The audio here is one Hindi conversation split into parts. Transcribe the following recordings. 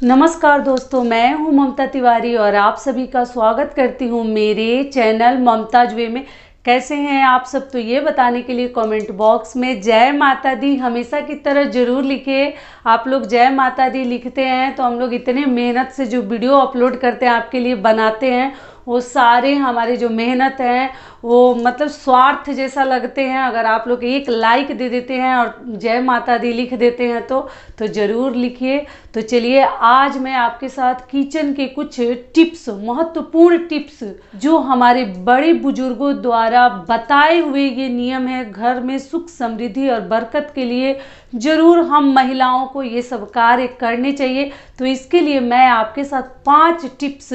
नमस्कार दोस्तों, मैं हूं ममता तिवारी और आप सभी का स्वागत करती हूं मेरे चैनल ममताज वे में। कैसे हैं आप सब, तो ये बताने के लिए कमेंट बॉक्स में जय माता दी हमेशा की तरह ज़रूर लिखिए। आप लोग जय माता दी लिखते हैं तो हम लोग इतने मेहनत से जो वीडियो अपलोड करते हैं आपके लिए बनाते हैं, वो सारे हमारी जो मेहनत है वो मतलब स्वार्थ जैसा लगते हैं। अगर आप लोग एक लाइक दे देते हैं और जय माता दी लिख देते हैं तो ज़रूर लिखिए। तो चलिए, आज मैं आपके साथ किचन के कुछ टिप्स, महत्वपूर्ण टिप्स जो हमारे बड़े बुजुर्गों द्वारा बताए हुए ये नियम है, घर में सुख समृद्धि और बरकत के लिए ज़रूर हम महिलाओं को ये सब कार्य करने चाहिए। तो इसके लिए मैं आपके साथ 5 टिप्स,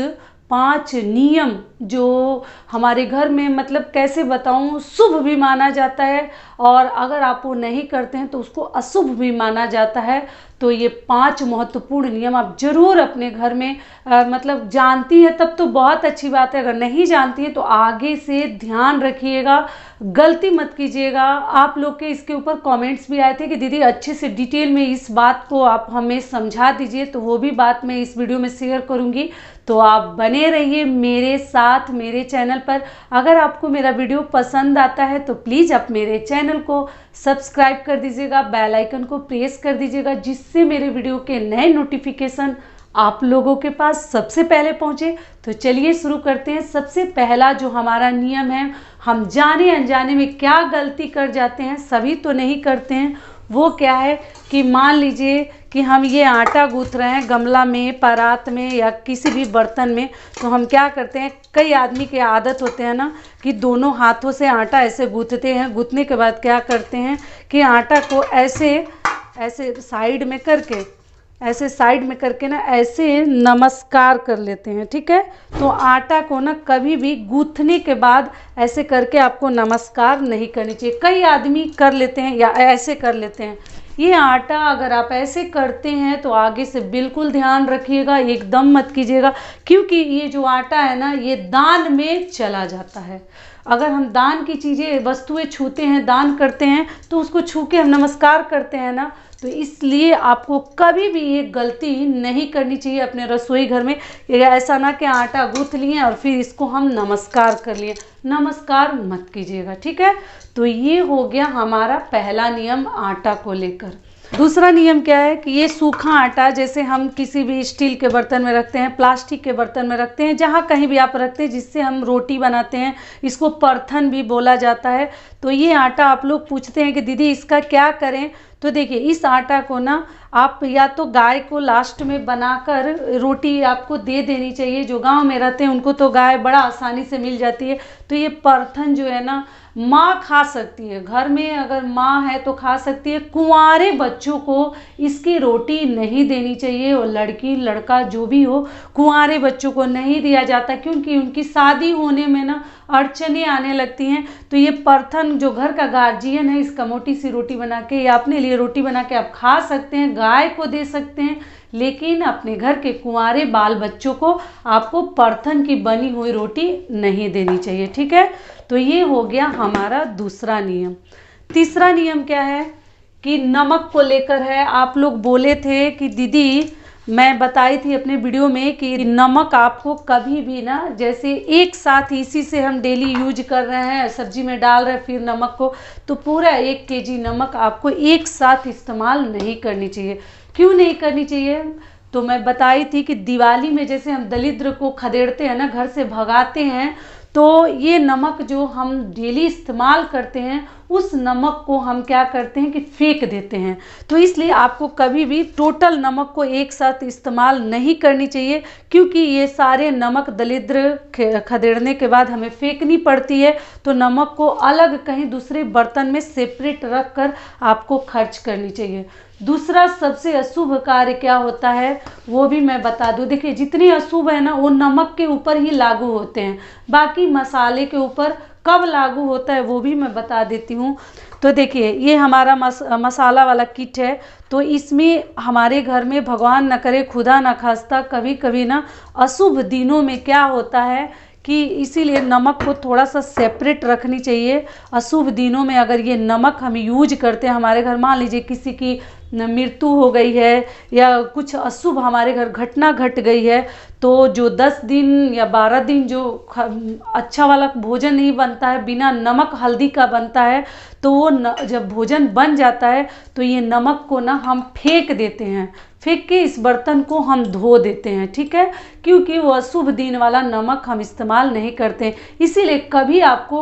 5 नियम जो हमारे घर में मतलब कैसे बताऊं, शुभ भी माना जाता है और अगर आप वो नहीं करते हैं तो उसको अशुभ भी माना जाता है। तो ये 5 महत्वपूर्ण नियम आप जरूर अपने घर में मतलब जानती है तब तो बहुत अच्छी बात है, अगर नहीं जानती है तो आगे से ध्यान रखिएगा, गलती मत कीजिएगा। आप लोग के इसके ऊपर कमेंट्स भी आए थे कि दीदी अच्छे से डिटेल में इस बात को आप हमें समझा दीजिए, तो वो भी बात मैं इस वीडियो में शेयर करूंगी। तो आप बने रहिए मेरे साथ मेरे चैनल पर। अगर आपको मेरा वीडियो पसंद आता है तो प्लीज़ आप मेरे चैनल को सब्सक्राइब कर दीजिएगा, बेल आइकन को प्रेस कर दीजिएगा, जिससे मेरे वीडियो के नए नोटिफिकेशन आप लोगों के पास सबसे पहले पहुंचे। तो चलिए शुरू करते हैं। सबसे पहला जो हमारा नियम है, हम जाने अनजाने में क्या गलती कर जाते हैं, सभी तो नहीं करते हैं, वो क्या है कि मान लीजिए कि हम ये आटा गूंथ रहे हैं गमला में, परात में या किसी भी बर्तन में, तो हम क्या करते हैं, कई आदमी की आदत होते हैं ना कि दोनों हाथों से आटा ऐसे गूंथते हैं। गूंथने के बाद क्या करते हैं कि आटा को ऐसे ऐसे साइड में करके, ऐसे साइड में करके ना ऐसे नमस्कार कर लेते हैं, ठीक है। तो आटा को ना कभी भी गूंथने के बाद ऐसे करके आपको नमस्कार नहीं करनी चाहिए। कई आदमी कर लेते हैं या ऐसे कर लेते हैं। ये आटा अगर आप ऐसे करते हैं तो आगे से बिल्कुल ध्यान रखिएगा, एकदम मत कीजिएगा, क्योंकि ये जो आटा है ना ये दान में चला जाता है। अगर हम दान की चीज़ें, वस्तुएं छूते हैं, दान करते हैं, तो उसको छू के हम नमस्कार करते हैं ना, तो इसलिए आपको कभी भी ये गलती नहीं करनी चाहिए अपने रसोई घर में। ऐसा ना कि आटा गूंथ लिए और फिर इसको हम नमस्कार कर लिए, नमस्कार मत कीजिएगा, ठीक है। तो ये हो गया हमारा पहला नियम आटा को लेकर। दूसरा नियम क्या है कि ये सूखा आटा जैसे हम किसी भी स्टील के बर्तन में रखते हैं, प्लास्टिक के बर्तन में रखते हैं, जहाँ कहीं भी आप रखते हैं, जिससे हम रोटी बनाते हैं, इसको परथन भी बोला जाता है। तो ये आटा आप लोग पूछते हैं कि दीदी इसका क्या करें, तो देखिए इस आटा को ना आप या तो गाय को लास्ट में बनाकर रोटी आपको दे देनी चाहिए। जो गांव में रहते हैं उनको तो गाय बड़ा आसानी से मिल जाती है। तो ये परथन जो है ना माँ खा सकती है, घर में अगर माँ है तो खा सकती है। कुंवारे बच्चों को इसकी रोटी नहीं देनी चाहिए, और लड़की लड़का जो भी हो, कुंवारे बच्चों को नहीं दिया जाता, क्योंकि उनकी शादी होने में ना अड़चने आने लगती हैं। तो ये परथन जो घर का गार्जियन है, इसका मोटी सी रोटी बना के या अपने लिए रोटी बना के आप खा सकते हैं, गाय को दे सकते हैं, लेकिन अपने घर के कुंवारे बाल बच्चों को आपको परथन की बनी हुई रोटी नहीं देनी चाहिए, ठीक है। तो ये हो गया हमारा दूसरा नियम। तीसरा नियम क्या है कि नमक को लेकर है। आप लोग बोले थे कि दीदी, मैं बताई थी अपने वीडियो में कि नमक आपको कभी भी ना, जैसे एक साथ इसी से हम डेली यूज कर रहे हैं, सब्जी में डाल रहे हैं फिर नमक को, तो पूरा 1 केजी नमक आपको एक साथ इस्तेमाल नहीं करनी चाहिए। क्यों नहीं करनी चाहिए, तो मैं बताई थी कि दिवाली में जैसे हम दरिद्र को खदेड़ते हैं ना, घर से भगाते हैं, तो ये नमक जो हम डेली इस्तेमाल करते हैं, उस नमक को हम क्या करते हैं कि फेंक देते हैं। तो इसलिए आपको कभी भी टोटल नमक को एक साथ इस्तेमाल नहीं करनी चाहिए, क्योंकि ये सारे नमक दरिद्र खदेड़ने के बाद हमें फेंकनी पड़ती है। तो नमक को अलग कहीं दूसरे बर्तन में सेपरेट रख कर आपको खर्च करनी चाहिए। दूसरा सबसे अशुभ कार्य क्या होता है वो भी मैं बता दूं। देखिए जितने अशुभ है ना वो नमक के ऊपर ही लागू होते हैं, बाकी मसाले के ऊपर कब लागू होता है वो भी मैं बता देती हूँ। तो देखिए ये हमारा मसाला वाला किट है, तो इसमें हमारे घर में भगवान न करे, खुदा न खास्ता, कभी कभी ना अशुभ दिनों में क्या होता है कि इसीलिए नमक को थोड़ा सा सेपरेट रखनी चाहिए। अशुभ दिनों में अगर ये नमक हम यूज करते हैं, हमारे घर मान लीजिए किसी की मृत्यु हो गई है या कुछ अशुभ हमारे घर घटना घट गई है, तो जो 10 दिन या 12 दिन जो अच्छा वाला भोजन नहीं बनता है, बिना नमक हल्दी का बनता है, तो वो जब भोजन बन जाता है तो ये नमक को ना हम फेंक देते हैं, फेंक के इस बर्तन को हम धो देते हैं, ठीक है, क्योंकि वो अशुभ दिन वाला नमक हम इस्तेमाल नहीं करते। इसीलिए कभी आपको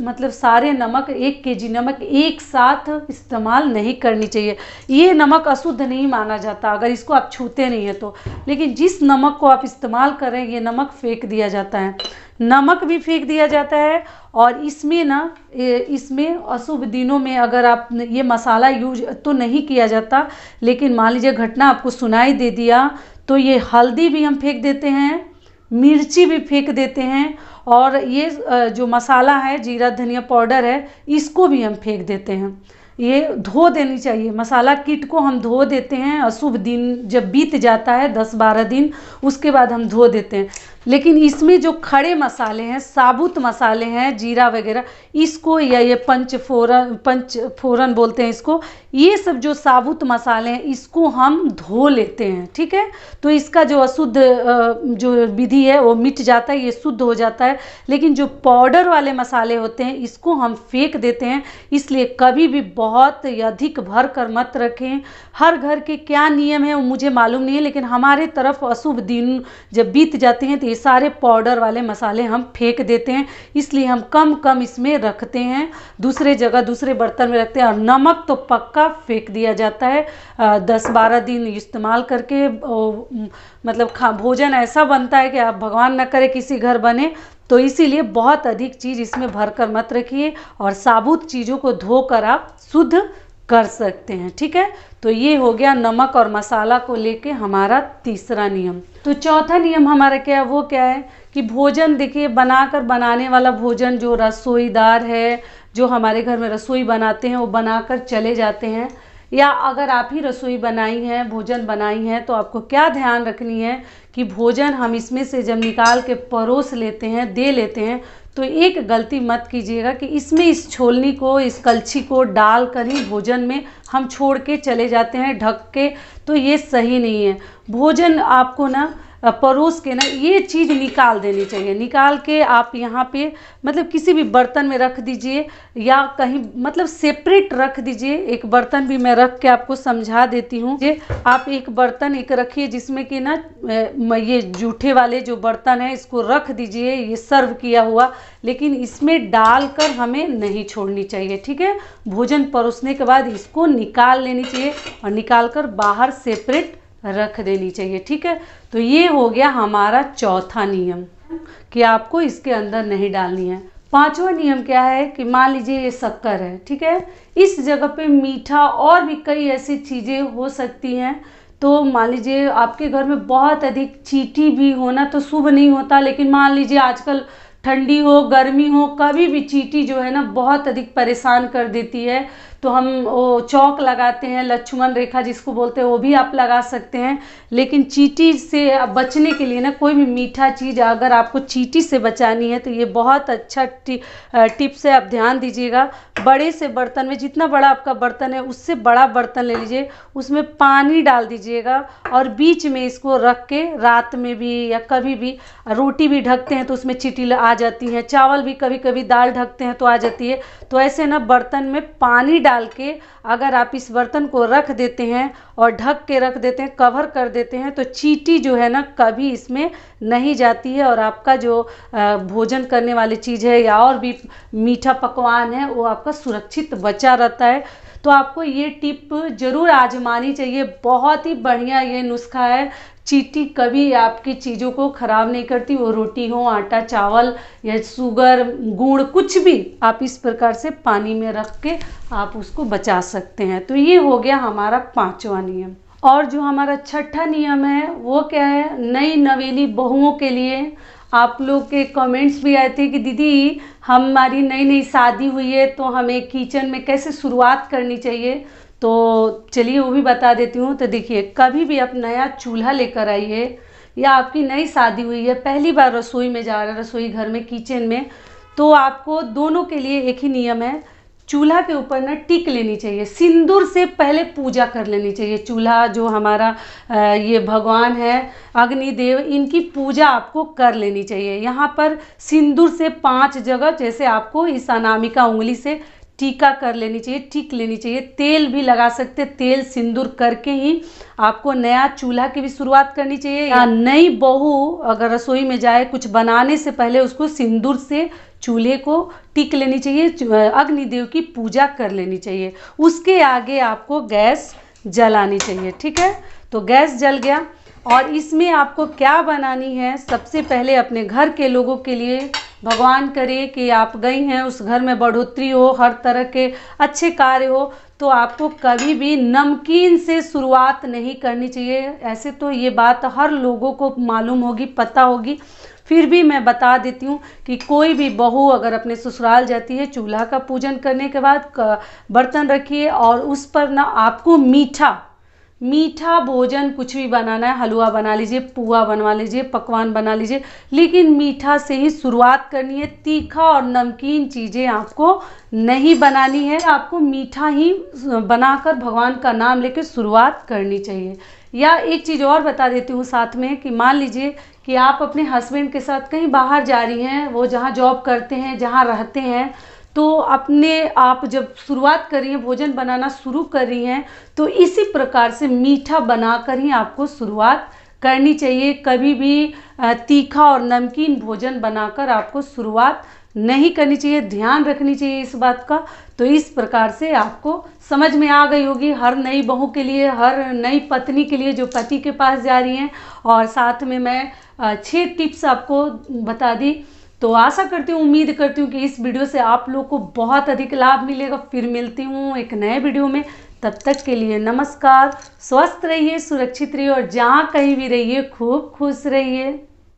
मतलब सारे नमक 1 kg नमक एक साथ इस्तेमाल नहीं करनी चाहिए। ये नमक अशुद्ध नहीं माना जाता अगर इसको आप छूते नहीं है तो, लेकिन जिस नमक को आप इस्तेमाल कर रहे हैं ये नमक फेंक दिया जाता है, नमक भी फेंक दिया जाता है। और इसमें ना इसमें अशुभ दिनों में अगर आप ये मसाला यूज तो नहीं किया जाता, लेकिन मान लीजिए घटना आपको सुनाई दे दिया तो ये हल्दी भी हम फेंक देते हैं, मिर्ची भी फेंक देते हैं, और ये जो मसाला है जीरा धनिया पाउडर है इसको भी हम फेंक देते हैं। ये धो देनी चाहिए, मसाला किट को हम धो देते हैं। अशुभ दिन जब बीत जाता है 10-12 दिन, उसके बाद हम धो देते हैं। लेकिन इसमें जो खड़े मसाले हैं, साबुत मसाले हैं, जीरा वगैरह, इसको या ये पंचफोरन बोलते हैं इसको, ये सब जो साबुत मसाले हैं इसको हम धो लेते हैं, ठीक है। तो इसका जो अशुद्ध जो विधि है वो मिट जाता है, ये शुद्ध हो जाता है। लेकिन जो पाउडर वाले मसाले होते हैं इसको हम फेंक देते हैं। इसलिए कभी भी बहुत अधिक भर कर मत रखें। हर घर के क्या नियम है वो मुझे मालूम नहीं है, लेकिन हमारे तरफ अशुभ दिन जब बीत जाते हैं तो ये सारे पाउडर वाले मसाले हम फेंक देते हैं। इसलिए हम कम कम इसमें रखते हैं, दूसरे जगह दूसरे बर्तन में रखते हैं। और नमक तो पक्का फेंक दिया जाता है। 10-12 दिन इस्तेमाल करके मतलब भोजन ऐसा बनता है कि आप भगवान न करे किसी घर बने, तो इसीलिए बहुत अधिक चीज़ इसमें भरकर मत रखिए और साबुत चीज़ों को धोकर आप शुद्ध कर सकते हैं, ठीक है। तो ये हो गया नमक और मसाला को लेके हमारा तीसरा नियम। तो चौथा नियम हमारा क्या है, वो क्या है कि भोजन देखिए बनाने वाला भोजन जो रसोईदार है, जो हमारे घर में रसोई बनाते हैं वो बनाकर चले जाते हैं, या अगर आप ही रसोई बनाई है, भोजन बनाई है, तो आपको क्या ध्यान रखनी है कि भोजन हम इसमें से जब निकाल के परोस लेते हैं, दे लेते हैं, तो एक गलती मत कीजिएगा कि इसमें इस छोलनी को, इस कलछी को डाल कर ही भोजन में हम छोड़ के चले जाते हैं ढक के, तो ये सही नहीं है। भोजन आपको ना परोस के ना ये चीज़ निकाल देनी चाहिए। निकाल के आप यहाँ पे मतलब किसी भी बर्तन में रख दीजिए या कहीं मतलब सेपरेट रख दीजिए। एक बर्तन भी मैं रख के आपको समझा देती हूँ। ये आप एक बर्तन एक रखिए जिसमें कि ना ये जूठे वाले जो बर्तन है इसको रख दीजिए, ये सर्व किया हुआ, लेकिन इसमें डालकर हमें नहीं छोड़नी चाहिए, ठीक है। भोजन परोसने के बाद इसको निकाल लेनी चाहिए और निकाल कर बाहर सेपरेट रख देनी चाहिए, ठीक है। तो ये हो गया हमारा चौथा नियम कि आपको इसके अंदर नहीं डालनी है। पांचवा नियम क्या है कि मान लीजिए ये शक्कर है, ठीक है, इस जगह पे मीठा और भी कई ऐसी चीज़ें हो सकती हैं। तो मान लीजिए आपके घर में बहुत अधिक चींटी भी होना तो शुभ नहीं होता, लेकिन मान लीजिए आजकल ठंडी हो गर्मी हो कभी भी चींटी जो है ना बहुत अधिक परेशान कर देती है। तो हम वो चौक लगाते हैं, लक्ष्मण रेखा जिसको बोलते हैं, वो भी आप लगा सकते हैं। लेकिन चींटी से बचने के लिए ना कोई भी मीठा चीज़ अगर आपको चींटी से बचानी है तो ये बहुत अच्छा टिप्स है, आप ध्यान दीजिएगा। बड़े से बर्तन में, जितना बड़ा आपका बर्तन है उससे बड़ा बर्तन ले लीजिए, उसमें पानी डाल दीजिएगा और बीच में इसको रख के रात में भी या कभी भी, रोटी भी ढकते हैं तो उसमें चींटी आ जाती है, चावल भी कभी कभी दाल ढकते हैं तो आ जाती है। तो ऐसे ना बर्तन में पानी डाल के अगर आप इस बर्तन को रख देते हैं और ढक के रख देते हैं, कवर कर देते हैं, तो चींटी जो है ना कभी इसमें नहीं जाती है और आपका जो भोजन करने वाली चीज़ है या और भी मीठा पकवान है वो आपका सुरक्षित बचा रहता है। तो आपको ये टिप ज़रूर आजमानी चाहिए, बहुत ही बढ़िया ये नुस्खा है। चींटी कभी आपकी चीज़ों को ख़राब नहीं करती, वो रोटी हो, आटा, चावल या शुगर, गुड़, कुछ भी आप इस प्रकार से पानी में रख के आप उसको बचा सकते हैं। तो ये हो गया हमारा पांचवा नियम। और जो हमारा छठा नियम है वो क्या है, नई नवेली बहुओं के लिए आप लोग के कमेंट्स भी आए थे कि दीदी हमारी नई नई शादी हुई है तो हमें किचन में कैसे शुरुआत करनी चाहिए। तो चलिए वो भी बता देती हूँ। तो देखिए, कभी भी आप नया चूल्हा लेकर आइए या आपकी नई शादी हुई है, पहली बार रसोई में जा रहे हैं, रसोई घर में, किचन में, तो आपको दोनों के लिए एक ही नियम है, चूल्हा के ऊपर ना टिक लेनी चाहिए, सिंदूर से पहले पूजा कर लेनी चाहिए। चूल्हा जो हमारा ये भगवान है अग्निदेव, इनकी पूजा आपको कर लेनी चाहिए। यहाँ पर सिंदूर से 5 जगह, जैसे आपको इस अनामिका उंगली से टीका कर लेनी चाहिए, टिक लेनी चाहिए। तेल भी लगा सकते, तेल सिंदूर करके ही आपको नया चूल्हा की भी शुरुआत करनी चाहिए। या नई बहू अगर रसोई में जाए कुछ बनाने से पहले उसको सिंदूर से चूल्हे को टिक लेनी चाहिए, अग्निदेव की पूजा कर लेनी चाहिए। उसके आगे आपको गैस जलानी चाहिए। ठीक है, तो गैस जल गया और इसमें आपको क्या बनानी है, सबसे पहले अपने घर के लोगों के लिए, भगवान करे कि आप गई हैं उस घर में बढ़ोतरी हो, हर तरह के अच्छे कार्य हो, तो आपको कभी भी नमकीन से शुरुआत नहीं करनी चाहिए। ऐसे तो ये बात हर लोगों को मालूम होगी, पता होगी, फिर भी मैं बता देती हूँ कि कोई भी बहू अगर अपने ससुराल जाती है, चूल्हा का पूजन करने के बाद बर्तन रखिए और उस पर ना आपको मीठा भोजन कुछ भी बनाना है, हलवा बना लीजिए, पुआ बनवा लीजिए, पकवान बना लीजिए, लेकिन मीठा से ही शुरुआत करनी है। तीखा और नमकीन चीज़ें आपको नहीं बनानी है, आपको मीठा ही बनाकर भगवान का नाम लेकर शुरुआत करनी चाहिए। या एक चीज़ और बता देती हूँ साथ में कि मान लीजिए कि आप अपने हस्बैंड के साथ कहीं बाहर जा रही हैं, वो जहाँ जॉब करते हैं, जहाँ रहते हैं, तो अपने आप जब शुरुआत कर रही हैं, भोजन बनाना शुरू कर रही हैं, तो इसी प्रकार से मीठा बनाकर ही आपको शुरुआत करनी चाहिए। कभी भी तीखा और नमकीन भोजन बनाकर आपको शुरुआत नहीं करनी चाहिए, ध्यान रखनी चाहिए इस बात का। तो इस प्रकार से आपको समझ में आ गई होगी हर नई बहू के लिए, हर नई पत्नी के लिए जो पति के पास जा रही हैं, और साथ में मैं 6 टिप्स आपको बता दी। तो आशा करती हूँ, उम्मीद करती हूँ कि इस वीडियो से आप लोग को बहुत अधिक लाभ मिलेगा। फिर मिलती हूँ एक नए वीडियो में, तब तक के लिए नमस्कार। स्वस्थ रहिए, सुरक्षित रहिए और जहाँ कहीं भी रहिए खूब खुश रहिए।